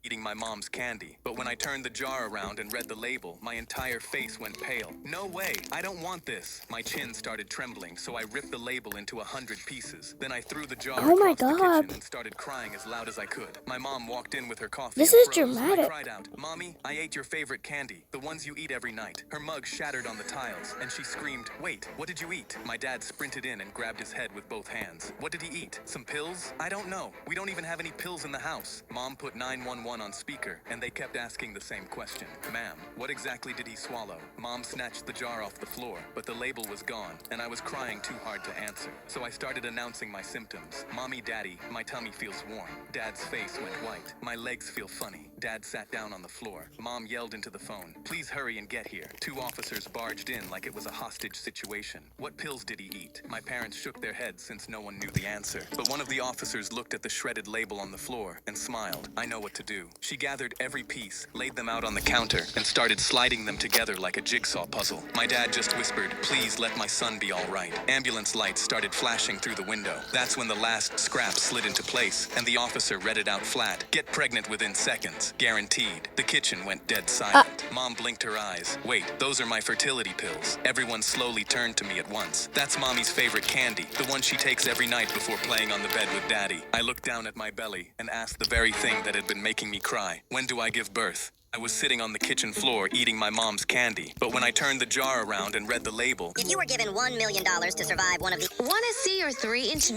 eating my mom's candy. But when I turned the jar around and read the label, my entire face went pale. No way, I don't want this. My chin started trembling, so I ripped the label into 100 pieces. Then I threw the jar Oh my across the God. kitchen and started crying as loud as I could. My mom walked in with her coffee This and is froze. dramatic. I cried out, "Mommy, I ate your favorite candy, the ones you eat every night." Her mug shattered on the tiles, and she screamed, "Wait, what did you eat?" My dad sprinted in and grabbed his head with both hands. "What did he eat? Some pills?" "I don't know. We don't even have any pills in the house." Mom put 911 on speaker, and they kept asking the same question. "Ma'am, what exactly did he swallow?" Mom snatched the jar off the floor, but the label was gone, and I was crying too hard to answer. So I started announcing my symptoms. "Mommy, Daddy, my tummy feels warm." Dad's face went white. "My legs feel funny." Dad sat down on the floor. Mom yelled into the phone, "Please hurry and get here." 2 officers barged in like it was a hostage situation. "What pills did he eat?" My parents shook their heads since no one knew the answer. But one of the officers looked at the shredded label on the floor and smiled. "I know what to do." She gathered every piece, laid them out on the counter, and started sliding them together like a jigsaw puzzle. My dad just whispered, "Please let my son be all right." Ambulance lights started flashing through the window. That's when the last scrap slid into place, and the officer read it out flat. "Get pregnant within seconds. Guaranteed." The kitchen went dead silent. Mom blinked her eyes. "Wait, those are my fertility pills." Everyone slowly turned to me at once. "That's Mommy's favorite candy, the one she takes every night before playing on the bed with Daddy." I looked down at my belly and asked the very thing that had been making me cry. "When do I give birth?" I was sitting on the kitchen floor eating my mom's candy, but when I turned the jar around and read the label, If you were given $1 million to survive one of the... Want to see your 3-inch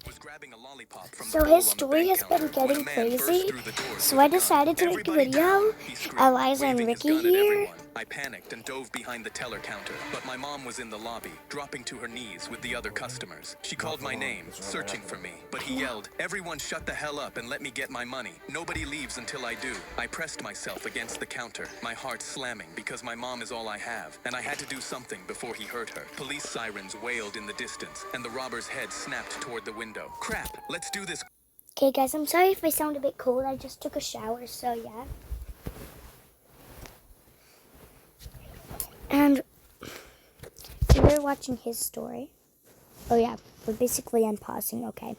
was grabbing a lollipop from So the bowl his on the story bank has been counter when a getting man burst crazy. through the doors So with I a gun. decided to make a "Everybody video. down," he screamed, Eliza and waving his Ricky gun at here. everyone. I panicked and dove behind the teller counter, but my mom was in the lobby, dropping to her knees with the other customers. She called my name, searching for me, but he yelled, "Everyone shut the hell up and let me get my money. Nobody leaves until I do." I pressed myself against the counter, my heart slamming because my mom is all I have, and I had to do something before he hurt her. Police sirens wailed in the distance, and the robber's head snapped toward the window. "Crap, let's do this." Okay, guys, I'm sorry if I sound a bit cold. I just took a shower, so yeah. And we're watching his story. Oh yeah, we're basically unpausing, okay.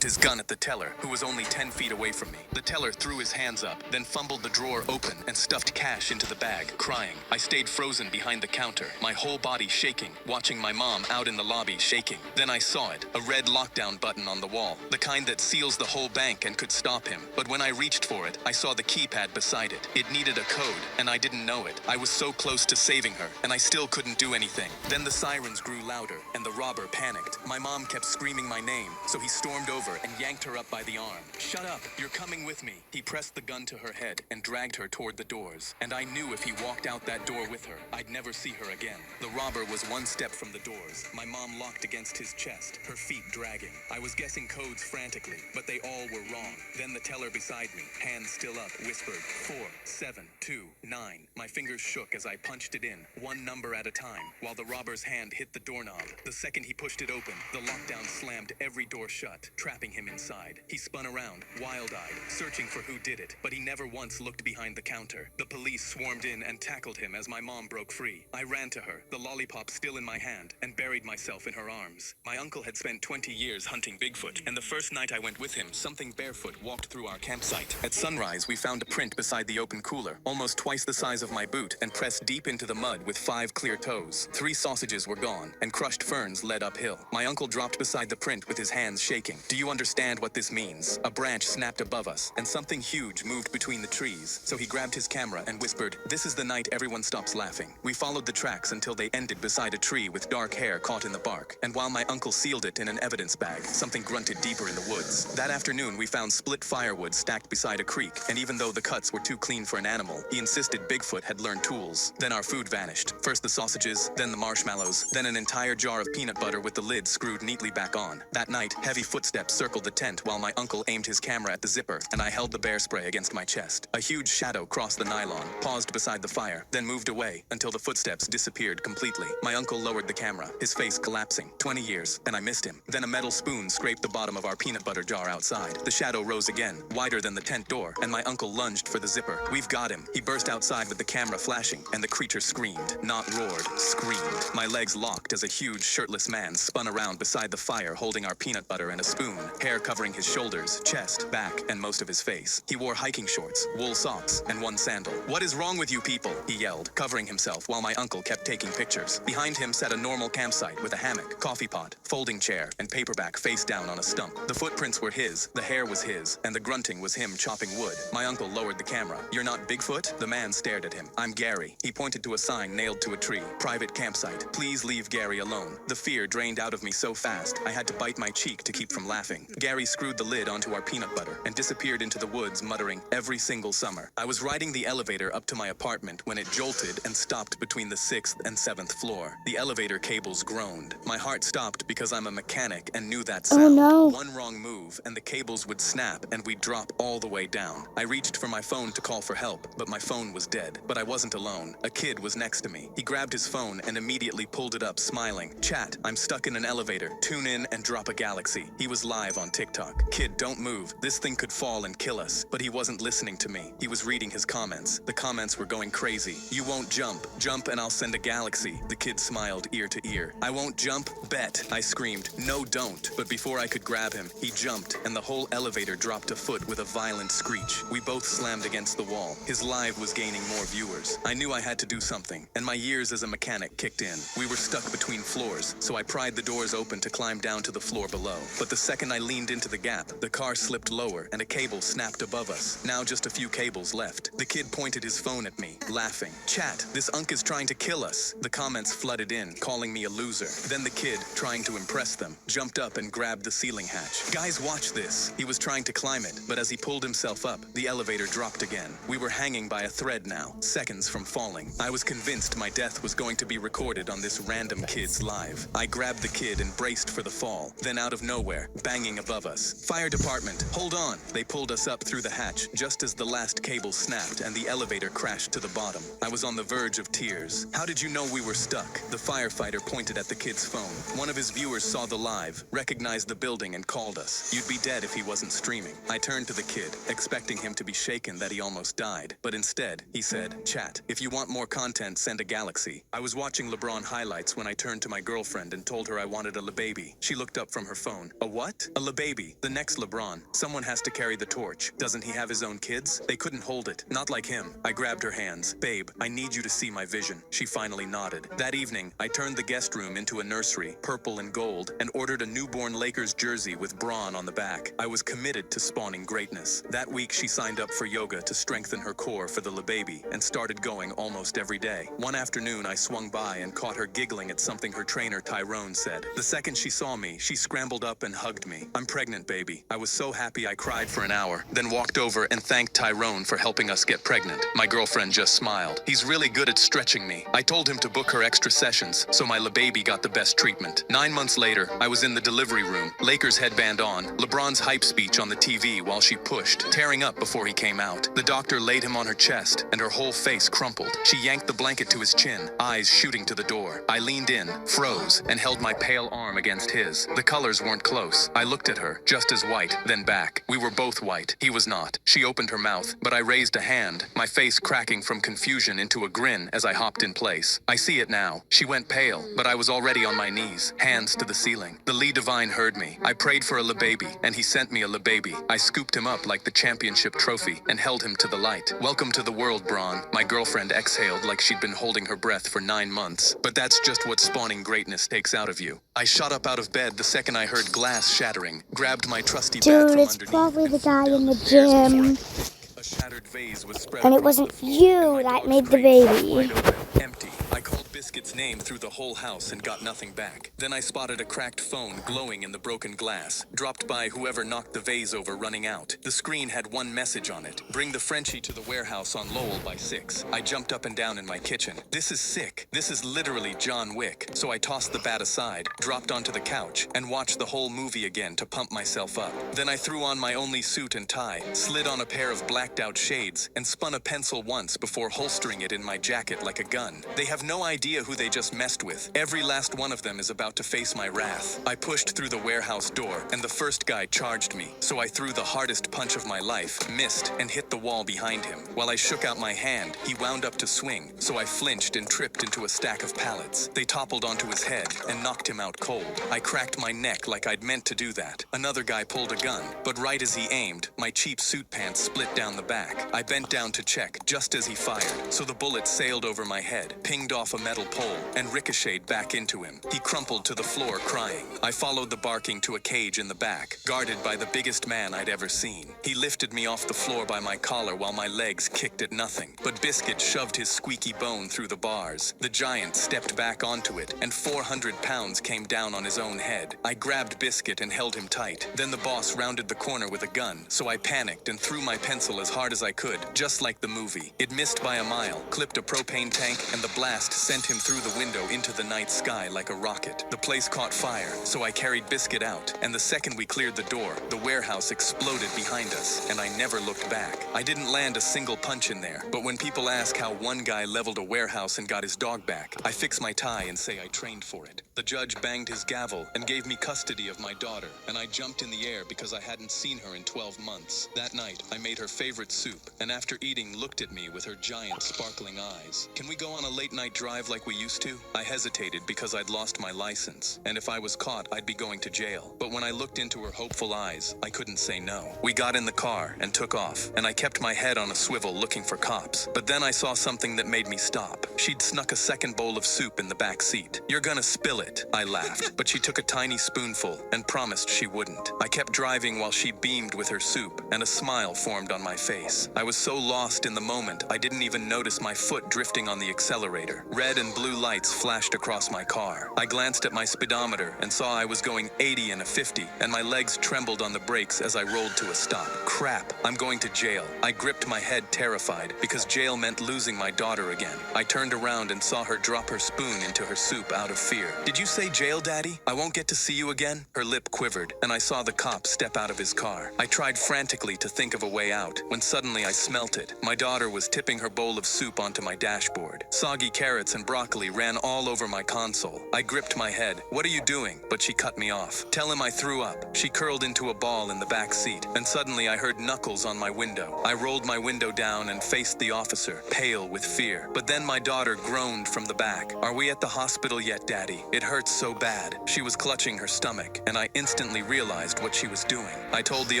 His gun at the teller, who was only 10 feet away from me. The teller threw his hands up, then fumbled the drawer open and stuffed cash into the bag, crying. I stayed frozen behind the counter, my whole body shaking, watching my mom out in the lobby shaking. Then I saw it, a red lockdown button on the wall, the kind that seals the whole bank and could stop him. But when I reached for it, I saw the keypad beside it. It needed a code, and I didn't know it. I was so close to saving her, and I still couldn't do anything. Then the sirens grew louder, and the robber panicked. My mom kept screaming my name, so he stormed over and yanked her up by the arm. "Shut up, you're coming with me." He pressed the gun to her head and dragged her toward the doors. And I knew if he walked out that door with her, I'd never see her again. The robber was one step from the doors, my mom locked against his chest, her feet dragging. I was guessing codes frantically, but they all were wrong. Then the teller beside me, hands still up, whispered, 4, 7, 2, 9. My fingers shook as I punched it in, one number at a time, while the robber's hand hit the doorknob. The second he pushed it open, the lockdown slammed every door shut, trapping him inside. He spun around, wild-eyed, searching for who did it, but he never once looked behind the counter. The police swarmed in and tackled him as my mom broke free. I ran to her, the lollipop still in my hand, and buried myself in her arms. My uncle had spent 20 years hunting Bigfoot, and the first night I went with him, something barefoot walked through our campsite. At sunrise, we found a print beside the open cooler, almost twice the size of my boot, and pressed deep into the mud with 5 clear toes. 3 sausages were gone, and crushed ferns led uphill. My uncle dropped beside the print with his hands shaking. "Do you understand what this means?" A branch snapped above us, and something huge moved between the trees. So he grabbed his camera and whispered, "This is the night everyone stops laughing." We followed the tracks until they ended beside a tree with dark hair caught in the bark. And while my uncle sealed it in an evidence bag, something grunted deeper in the woods. That afternoon, we found split firewood stacked beside a creek, and even though the cuts were too clean for an animal, he insisted Bigfoot had learned tools. Then our food vanished. First the sausages, then the marshmallows, then an entire jar of peanut butter with the lid screwed neatly back on. That night, heavy footsteps circled the tent while my uncle aimed his camera at the zipper, and I held the bear spray against my chest. A huge shadow crossed the nylon, paused beside the fire, then moved away until the footsteps disappeared completely. My uncle lowered the camera, his face collapsing. 20 years, and I missed him. Then a metal spoon scraped the bottom of our peanut butter jar outside. The shadow rose again, wider than the tent door, and my uncle lunged for the zipper. We've got him. He burst outside with the camera flashing, and the creature screamed. Not roared, screamed. My legs locked as a huge shirtless man spun around beside the fire holding our peanut butter and a spoon, hair covering his shoulders, chest, back, and most of his face. He wore hiking shorts, wool socks, and one sandal. "What is wrong with you people?" he yelled, covering himself while my uncle kept taking pictures. Behind him sat a normal campsite with a hammock, coffee pot, folding chair, and paperback face down on a stump. The footprints were his, the hair was his, and the grunting was him chopping wood. My uncle lowered the camera. "You're not Bigfoot?" The man stared at him. "I'm Gary." He pointed to a sign nailed to a tree. "Private campsite. Please leave Gary alone." The fear drained out of me so fast, I had to bite my cheek to keep from laughing. Gary screwed the lid onto our peanut butter and disappeared into the woods, muttering, "Every single summer." I was riding the elevator up to my apartment when it jolted and stopped between the 6th and 7th floor. The elevator cables groaned. My heart stopped because I'm a mechanic and knew that sound. Oh no. One wrong move and the cables would snap and we'd drop all the way down. I reached for my phone to call for help, but my phone was dead. But I wasn't alone. A kid was next to me. He grabbed his phone and immediately pulled it up, smiling. "Chat, I'm stuck in an elevator. Tune in and drop a galaxy." He was live on TikTok. "Kid, don't move. This thing could fall and kill us." But he wasn't listening to me. He was reading his comments. The comments were going crazy. "You won't jump. Jump and I'll send a galaxy." The kid smiled ear to ear. "I won't jump? Bet." I screamed, "No, don't." But before I could grab him, he jumped and the whole elevator dropped a foot with a violent screech. We both slammed against the wall. His live was gaining more viewers. I knew I had to do something, and my years as a mechanic kicked in. We were stuck between floors, so I pried the doors open to climb down to the floor below. But the second I leaned into the gap, the car slipped lower and a cable snapped above us. Now just a few cables left. The kid pointed his phone at me, laughing. "Chat, this unk is trying to kill us." The comments flooded in, calling me a loser. Then the kid, trying to impress them, jumped up and grabbed the ceiling hatch. "Guys, watch this." He was trying to climb it, but as he pulled himself up, the elevator dropped again. We were hanging by a thread now, seconds from falling. I was convinced my death was going to be recorded on this random kid's live. I grabbed the kid and braced for the fall. Then out of nowhere, banging above us, "Fire department, hold on!" They pulled us up through the hatch just as the last cable snapped and the elevator crashed to the bottom. I was on the verge of tears. "How did you know we were stuck?" The firefighter pointed at the kid's phone. One of his viewers saw the live, recognized the building and called us. You'd be dead if he wasn't streaming. I turned to the kid, expecting him to be shaken that he almost died. But instead, he said, "Chat, if you want more content, send a galaxy." I was watching LeBron highlights when I turned to my girlfriend and told her I wanted a LeBaby. She looked up from her phone. "A what?" "A LeBaby. The next LeBron. Someone has to carry the torch. Doesn't he have his own kids? They couldn't hold it. Not like him." I grabbed her hands. "Babe, I need you to see my vision." She finally nodded. That evening, I turned the guest room into a nursery, purple and gold, and ordered a newborn Lakers jersey with Braun on the back. I was committed to spawning greatness. That week, she signed up for yoga to strengthen her core for the LeBaby and started going almost every day. One afternoon, I swung by and caught her giggling at something her trainer Tyrone said. The second she saw me, she scrambled up and hugged me. "I'm pregnant, baby." I was so happy I cried for an hour, then walked over and thanked Tyrone for helping us get pregnant. My girlfriend just smiled. "He's really good at stretching me." I told him to book her extra sessions, so my LeBaby got the best treatment. 9 months later, I was in the delivery room, Lakers headband on, LeBron's hype speech on the TV while she pushed, tearing up before he came out. The doctor laid him on her chest, and her whole face crumpled. She yanked the blanket to his chin, eyes shooting to the door. I leaned in, froze, and held my pale arm against his. The colors weren't close. I looked at her, just as white, then back. We were both white. He was not. She opened her mouth, but I raised a hand, my face cracking from confusion into a grin as I hopped in place. I see it now. She went pale, but I was already on my knees, hands to the ceiling. The Lee Divine heard me. I prayed for a LeBaby, and he sent me a LeBaby. I scooped him up like the championship trophy and held him to the light. "Welcome to the world, Braun." My girlfriend exhaled like she'd been holding her breath for 9 months. But that's just what spawning greatness takes out of you. I shot up out of bed the second I heard glass shattering, grabbed my trusty bat Dude, from it's underneath, probably and the guy flipped in the up stairs gym. before it. A shattered vase was spread And it across wasn't the floor, you and my that dog's made the crate sat baby. wide open, empty. I called Biscuit's name through the whole house and got nothing back. Then I spotted a cracked phone glowing in the broken glass, dropped by whoever knocked the vase over running out. The screen had one message on it: bring the Frenchie to the warehouse on Lowell by 6. I jumped up and down in my kitchen. This is sick. This is literally John Wick. So I tossed the bat aside, dropped onto the couch, and watched the whole movie again to pump myself up. Then I threw on my only suit and tie, slid on a pair of blacked out shades, and spun a pencil once before holstering it in my jacket like a gun. They have no idea who they just messed with. Every last one of them is about to face my wrath. I pushed through the warehouse door, and the first guy charged me. So I threw the hardest punch of my life, missed, and hit the wall behind him. While I shook out my hand, he wound up to swing, so I flinched and tripped into a stack of pallets. They toppled onto his head and knocked him out cold. I cracked my neck like I'd meant to do that. Another guy pulled a gun, but right as he aimed, my cheap suit pants split down the back. I bent down to check just as he fired, so the bullet sailed over my head, pinged off a metal pole, and ricocheted back into him. He crumpled to the floor crying. I followed the barking to a cage in the back, guarded by the biggest man I'd ever seen. He lifted me off the floor by my collar while my legs kicked at nothing, but Biscuit shoved his squeaky bone through the bars. The giant stepped back onto it, and 400 pounds came down on his own head. I grabbed Biscuit and held him tight. Then the boss rounded the corner with a gun, so I panicked and threw my pencil as hard as I could, just like the movie. It missed by a mile, clipped a propane tank, and the blast sent him through the window into the night sky like a rocket. The place caught fire, so I carried Biscuit out, and the second we cleared the door, the warehouse exploded behind us, and I never looked back. I didn't land a single punch in there, but when people ask how one guy leveled a warehouse and got his dog back, I fix my tie and say I trained for it. The judge banged his gavel and gave me custody of my daughter, and I jumped in the air because I hadn't seen her in 12 months. That night, I made her favorite soup, and after eating, looked at me with her giant sparkling eyes. Can we go on a late-night drive like we used to? I hesitated because I'd lost my license, and if I was caught, I'd be going to jail. But when I looked into her hopeful eyes, I couldn't say no. We got in the car and took off, and I kept my head on a swivel looking for cops. But then I saw something that made me stop. She'd snuck a second bowl of soup in the back seat. "You're gonna spill it," I laughed, but she took a tiny spoonful and promised she wouldn't. I kept driving while she beamed with her soup, and a smile formed on my face. I was so lost in the moment, I didn't even notice my foot drifting on the accelerator. Red and blue lights flashed across my car. I glanced at my speedometer and saw I was going 80 and a 50, and my legs trembled on the brakes as I rolled to a stop. Crap, I'm going to jail. I gripped my head terrified, because jail meant losing my daughter again. I turned around and saw her drop her spoon into her soup out of fear. "Did you say jail, Daddy? I won't get to see you again?" Her lip quivered, and I saw the cop step out of his car. I tried frantically to think of a way out, when suddenly I smelt it. My daughter was tipping her bowl of soup onto my dashboard. Soggy carrots and broccoli ran all over my console. I gripped my head. "What are you doing?" But she cut me off. "Tell him I threw up." She curled into a ball in the back seat, and suddenly I heard knuckles on my window. I rolled my window down and faced the officer, pale with fear. But then my daughter groaned from the back. "Are we at the hospital yet, Daddy? It hurts so bad." She was clutching her stomach, and I instantly realized what she was doing. I told the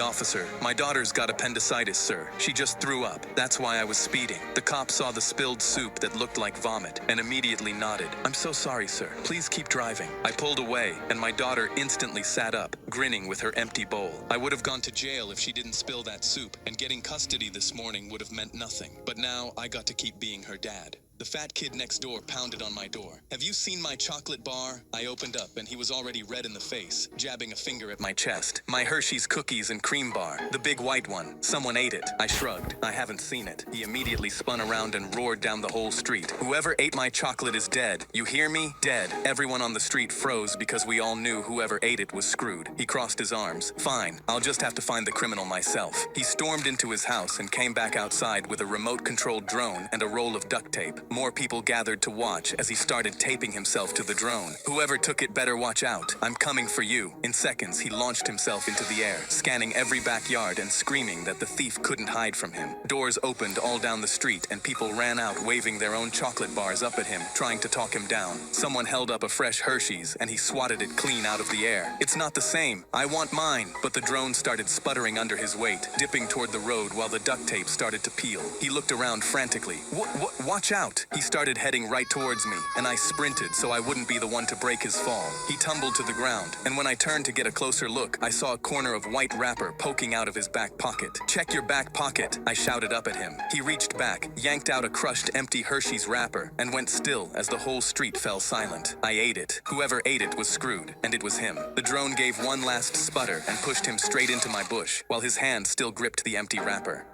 officer, "My daughter's got appendicitis, sir. She just threw up. That's why I was speeding." The cop saw the spilled soup that looked like vomit and immediately nodded. "I'm so sorry, sir. Please keep driving." I pulled away, and my daughter instantly sat up, grinning with her empty bowl. I would have gone to jail if she didn't spill that soup, and getting custody this morning would have meant nothing. But now I got to keep being her dad. The fat kid next door pounded on my door. "Have you seen my chocolate bar?" I opened up, and he was already red in the face, jabbing a finger at my chest. "My Hershey's cookies and cream bar. The big white one. Someone ate it." I shrugged. "I haven't seen it." He immediately spun around and roared down the whole street. "Whoever ate my chocolate is dead. You hear me? Dead." Everyone on the street froze because we all knew whoever ate it was screwed. He crossed his arms. "Fine. I'll just have to find the criminal myself." He stormed into his house and came back outside with a remote-controlled drone and a roll of duct tape. More people gathered to watch as he started taping himself to the drone. "Whoever took it better watch out. I'm coming for you." In seconds, he launched himself into the air, scanning every backyard and screaming that the thief couldn't hide from him. Doors opened all down the street, and people ran out waving their own chocolate bars up at him, trying to talk him down. Someone held up a fresh Hershey's, and he swatted it clean out of the air. "It's not the same. I want mine." But the drone started sputtering under his weight, dipping toward the road while the duct tape started to peel. He looked around frantically. Watch out!" out. He started heading right towards me, and I sprinted so I wouldn't be the one to break his fall. He tumbled to the ground, and when I turned to get a closer look, I saw a corner of white wrapper poking out of his back pocket. "Check your back pocket," I shouted up at him. He reached back, yanked out a crushed empty Hershey's wrapper, and went still as the whole street fell silent. I ate it. Whoever ate it was screwed, and it was him. The drone gave one last sputter and pushed him straight into my bush, while his hand still gripped the empty wrapper.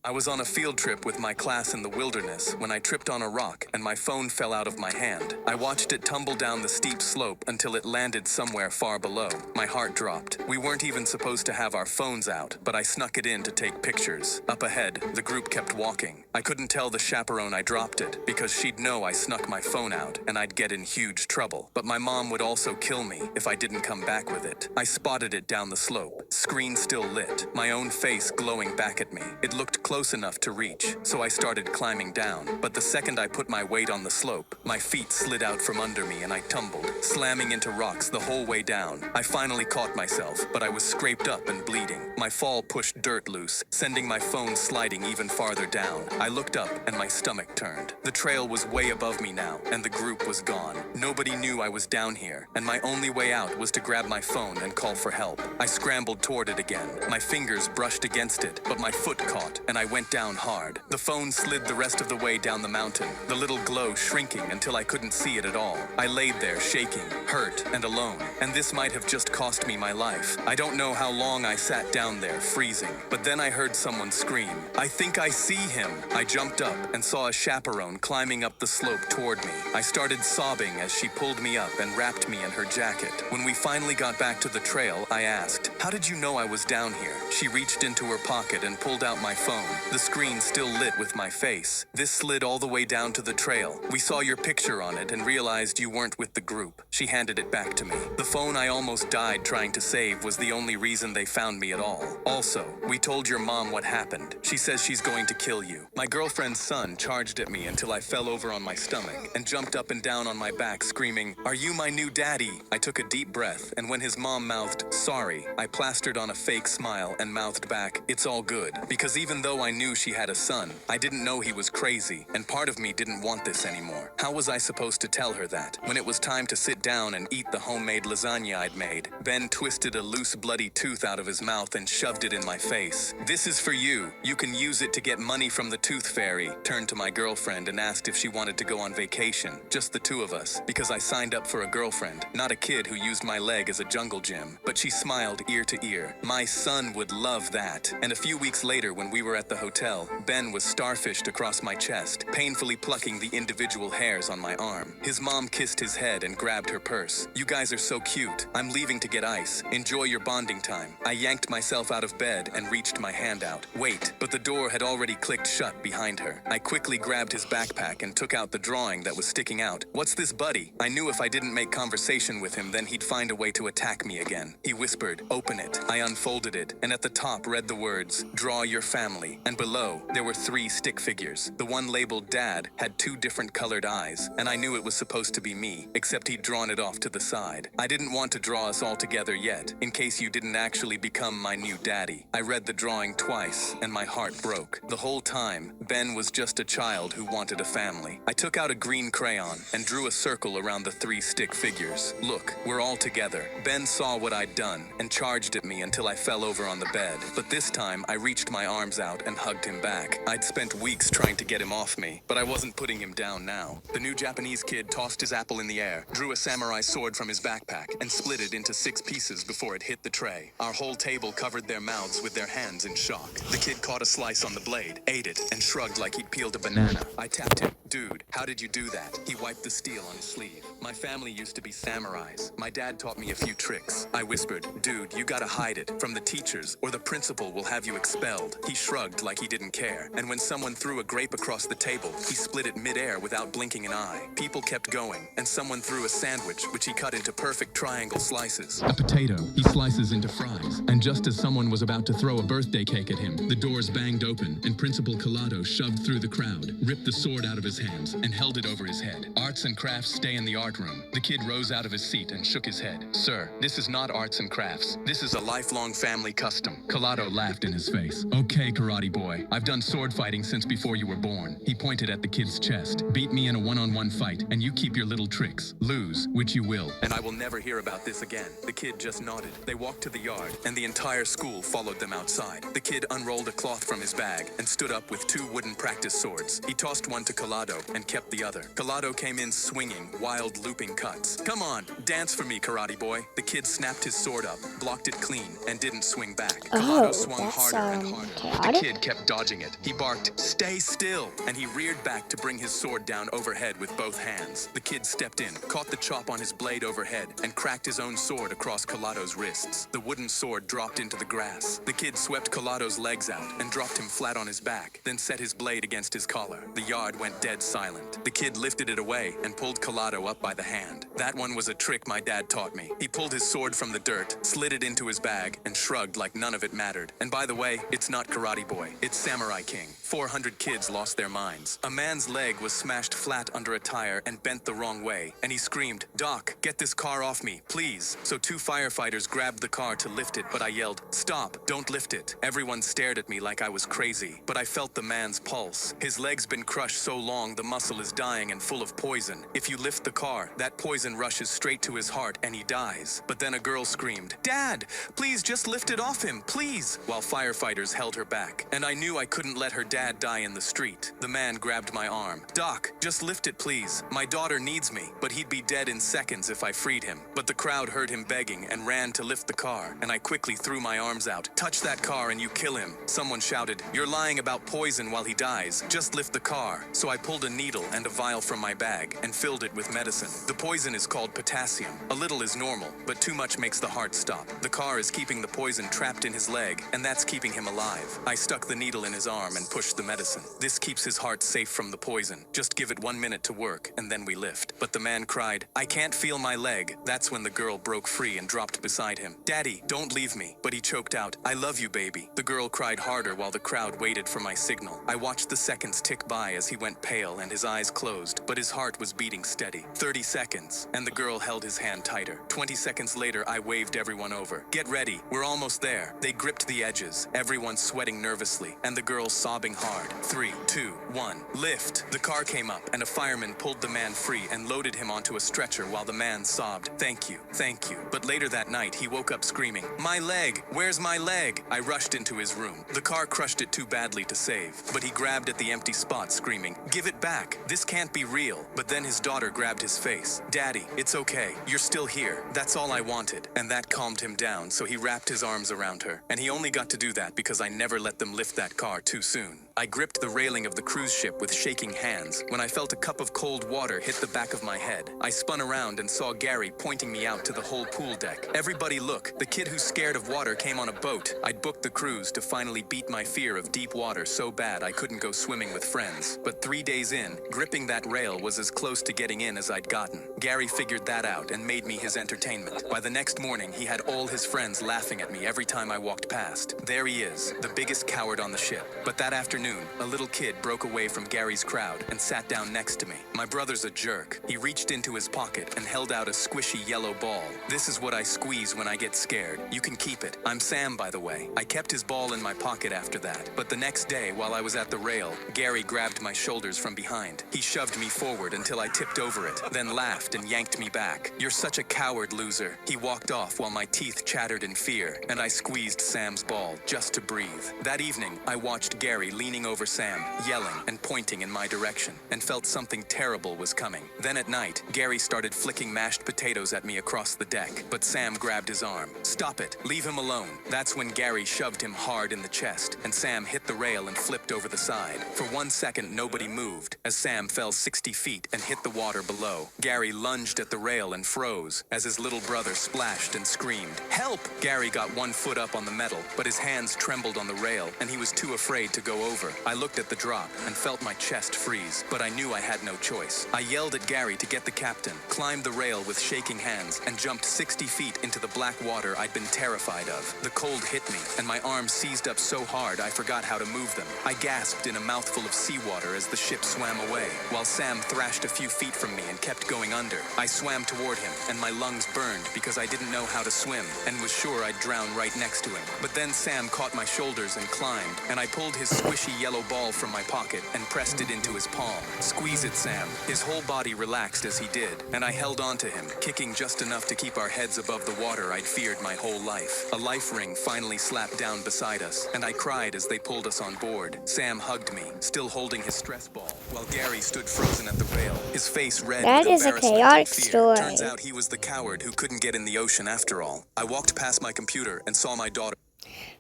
I was on a field trip with my class in the wilderness when I tripped on a rock and my phone fell out of my hand. I watched it tumble down the steep slope until it landed somewhere far below. My heart dropped. We weren't even supposed to have our phones out, but I snuck it in to take pictures. Up ahead, the group kept walking. I couldn't tell the chaperone I dropped it because she'd know I snuck my phone out and I'd get in huge trouble. But my mom would also kill me if I didn't come back with it. I spotted it down the slope, screen still lit, my own face glowing back at me. It looked close enough to reach, so I started climbing down. But the second I put my weight on the slope, my feet slid out from under me and I tumbled, slamming into rocks the whole way down. I finally caught myself, but I was scraped up and bleeding. My fall pushed dirt loose, sending my phone sliding even farther down. I looked up and my stomach turned. The trail was way above me now, and the group was gone. Nobody knew I was down here, and my only way out was to grab my phone and call for help. I scrambled toward it again. My fingers brushed against it, but my foot caught, and I went down hard. The phone slid the rest of the way down the mountain, the little glow shrinking until I couldn't see it at all. I laid there shaking, hurt, and alone, and this might have just cost me my life. I don't know how long I sat down there, freezing, but then I heard someone scream, "I think I see him!" I jumped up and saw a chaperone climbing up the slope toward me. I started sobbing as she pulled me up and wrapped me in her jacket. When we finally got back to the trail, I asked, "How did you know I was down here?" She reached into her pocket and pulled out my phone. The screen still lit with my face. "This slid all the way down to the trail. We saw your picture on it and realized you weren't with the group." She handed it back to me. The phone I almost died trying to save was the only reason they found me at all. "Also, we told your mom what happened. She says she's going to kill you." My girlfriend's son charged at me until I fell over on my stomach and jumped up and down on my back screaming, "Are you my new daddy?" I took a deep breath, and when his mom mouthed, "Sorry," I plastered on a fake smile and mouthed back, "It's all good." Because even though I knew she had a son, I didn't know he was crazy, and part of me didn't want this anymore. How was I supposed to tell her that? When it was time to sit down and eat the homemade lasagna I'd made, Ben twisted a loose bloody tooth out of his mouth and shoved it in my face. "This is for you. You can use it to get money from the tooth fairy." Turned to my girlfriend and asked if she wanted to go on vacation, just the two of us, because I signed up for a girlfriend, not a kid who used my leg as a jungle gym. But she smiled ear to ear. My son would love that. And a few weeks later, when we were at the hotel, Ben was starfished across my chest, painfully plucking the individual hairs on my arm. His mom kissed his head and grabbed her purse. "You guys are so cute. I'm leaving to get ice. Enjoy your bonding time." I yanked myself out of bed and reached my hand out. Wait, but the door had already clicked shut behind her. I quickly grabbed his backpack and took out the drawing that was sticking out. "What's this, buddy?" I knew if I didn't make conversation with him, then he'd find a way to attack me again. He whispered, "Open it." I unfolded it, and at the top read the words, "Draw your family," and below there were 3 stick figures. The one labeled Dad had 2 different colored eyes, and I knew it was supposed to be me, except he'd drawn it off to the side. I didn't want to draw us all together yet, in case you didn't actually become my new daddy. I read the drawing twice, and my heart broke. The whole time, Ben was just a child who wanted a family. I took out a green crayon and drew a circle around the 3 stick figures. "Look, we're all together." Ben saw what I'd done and charged at me until I fell over on the bed. But this time, I reached my arms out and hugged him back. I'd spent weeks trying to get him off me, but I wasn't putting him down now. The new Japanese kid tossed his apple in the air, drew a samurai sword from his backpack, and split it into 6 pieces before it hit the tray. Our whole table covered their mouths with their hands in shock. The kid caught a slice on the blade, ate it, and shrugged like he'd peeled a banana. I tapped him. "Dude, how did you do that?" He wiped the steel on his sleeve. "My family used to be samurais. My dad taught me a few tricks." I whispered, "Dude, you gotta hide it from the teachers, or the principal will have you expelled." He shrugged like he didn't care, and when someone threw a grape across the table, he split it mid-air without blinking an eye. People kept going, and someone threw a sandwich, which he cut into perfect triangle slices. A potato, he slices into fries. And just as someone was about to throw a birthday cake at him, the doors banged open, and Principal Collado shoved through the crowd, ripped the sword out of his hands and held it over his head. Arts and crafts stay in the art room. The kid rose out of his seat and shook his head. Sir, this is not arts and crafts. This is a lifelong family custom. Collado laughed in his face. Okay, karate boy. I've done sword fighting since before you were born. He pointed at the kid's chest. Beat me in a one-on-one fight, and you keep your little tricks. Lose, which you will. And I will never hear about this again. The kid just nodded. They walked to the yard, and the entire school followed them outside. The kid unrolled a cloth from his bag and stood up with 2 wooden practice swords. He tossed one to Collado and kept the other. Collado came in swinging, wild looping cuts. Come on, dance for me, karate boy. The kid snapped his sword up, blocked it clean, and didn't swing back. Collado swung that's, harder and harder. chaotic. The kid kept dodging it. He barked, "Stay still!" And he reared back to bring his sword down overhead with both hands. The kid stepped in, caught the chop on his blade overhead, and cracked his own sword across Collado's wrists. The wooden sword dropped into the grass. The kid swept Collado's legs out and dropped him flat on his back, then set his blade against his collar. The yard went dead silent. The kid lifted it away and pulled Collado up by the hand. That one was a trick my dad taught me. He pulled his sword from the dirt, slid it into his bag, and shrugged like none of it mattered. And by the way, it's not Karate Boy, it's Samurai King. 400 kids lost their minds. A man's leg was smashed flat under a tire and bent the wrong way, and he screamed, "Doc, get this car off me, please." So 2 firefighters grabbed the car to lift it, but I yelled, "Stop, don't lift it." Everyone stared at me like I was crazy, but I felt the man's pulse. His leg's been crushed so long the muscle is dying and full of poison. If you lift the car, that poison rushes straight to his heart and he dies. But then a girl screamed, "Dad, please just lift it off him, please," while firefighters held her back. And I knew I couldn't let her dad die in the street. The man grabbed my arm. "Doc, just lift it, please. My daughter needs me," but he'd be dead in seconds if I freed him. But the crowd heard him begging and ran to lift the car, and I quickly threw my arms out. "Touch that car and you kill him." Someone shouted, "You're lying about poison while he dies. Just lift the car." So I pulled a needle and a vial from my bag and filled it with medicine. The poison is called potassium. A little is normal, but too much makes the heart stop. The car is keeping the poison trapped in his leg, and that's keeping him alive. I stuck the needle in his arm and pushed the medicine. This keeps his heart safe from the poison. Just give it 1 minute to work, and then we lift. But the man cried, "I can't feel my leg." That's when the girl broke free and dropped beside him. "Daddy, don't leave me." But he choked out, "I love you, baby." The girl cried harder while the crowd waited for my signal. I watched the seconds tick by as he went pale and his eyes closed, but his heart was beating steady. 30 seconds, and the girl held his hand tighter. 20 seconds later, I waved everyone over. "Get ready, we're almost there." They gripped the edges, everyone sweating nervously, and the girl sobbing hard. 3, 2, 1, lift. The car came up, and a fireman pulled the man free and loaded him onto a stretcher while the man sobbed, "Thank you, thank you." But later that night, he woke up screaming, "My leg! Where's my leg?" I rushed into his room. The car crushed it too badly to save, but he grabbed at the empty spot, screaming, "Give it back! This can't be real." But then his daughter grabbed his face. "Daddy, it's okay. You're still here. That's all I wanted." And that calmed him down, so he wrapped his arms around her. And he only got to do that because I never let them lift that car too soon. I gripped the railing of the cruise ship with shaking hands when I felt a cup of cold water hit the back of my head. I spun around and saw Gary pointing me out to the whole pool deck. "Everybody look, the kid who's scared of water came on a boat." I'd booked the cruise to finally beat my fear of deep water so bad I couldn't go swimming with friends. But 3 days in, gripping that rail was as close to getting in as I'd gotten. Gary figured that out and made me his entertainment. By the next morning, he had all his friends laughing at me every time I walked past. There he is, the biggest coward on the ship. But that afternoon, a little kid broke away from Gary's crowd and sat down next to me. My brother's a jerk. He reached into his pocket and held out a squishy yellow ball. "This is what I squeeze when I get scared. You can keep it. I'm Sam, by the way." I kept his ball in my pocket after that. But the next day, while I was at the rail, Gary grabbed my shoulders from behind. He shoved me forward until I tipped over it, then laughed and yanked me back. "You're such a coward, loser." He walked off while my teeth chattered in fear, and I squeezed Sam's ball just to breathe. That evening, I watched Gary leaning over Sam, yelling and pointing in my direction, and felt something terrible was coming. Then at night, Gary started flicking mashed potatoes at me across the deck, but Sam grabbed his arm. "Stop it, leave him alone." That's when Gary shoved him hard in the chest, and Sam hit the rail and flipped over the side. For 1 second, nobody moved, as Sam fell 60 feet and hit the water below. Gary lunged at the rail and froze, as his little brother splashed and screamed, "Help!" Gary got 1 foot up on the metal, but his hands trembled on the rail, and he was too afraid to go over. over. I looked at the drop and felt my chest freeze, but I knew I had no choice. I yelled at Gary to get the captain, climbed the rail with shaking hands, and jumped 60 feet into the black water I'd been terrified of. The cold hit me, and my arms seized up so hard I forgot how to move them. I gasped in a mouthful of seawater as the ship swam away, while Sam thrashed a few feet from me and kept going under. I swam toward him, and my lungs burned because I didn't know how to swim, and was sure I'd drown right next to him. But then Sam caught my shoulders and climbed, and I pulled his squishy yellow ball from my pocket and pressed it into his palm. "Squeeze it, Sam." His whole body relaxed as he did, and I held on to him, kicking just enough to keep our heads above the water I'd feared my whole life. A life ring finally slapped down beside us, and I cried as they pulled us on board. Sam hugged me, still holding his stress ball, while Gary stood frozen at the rail, his face red That with is a embarrassment chaotic and fear. story. Turns out he was the coward who couldn't get in the ocean after all. I walked past my computer and saw my daughter.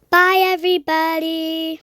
Bye, everybody.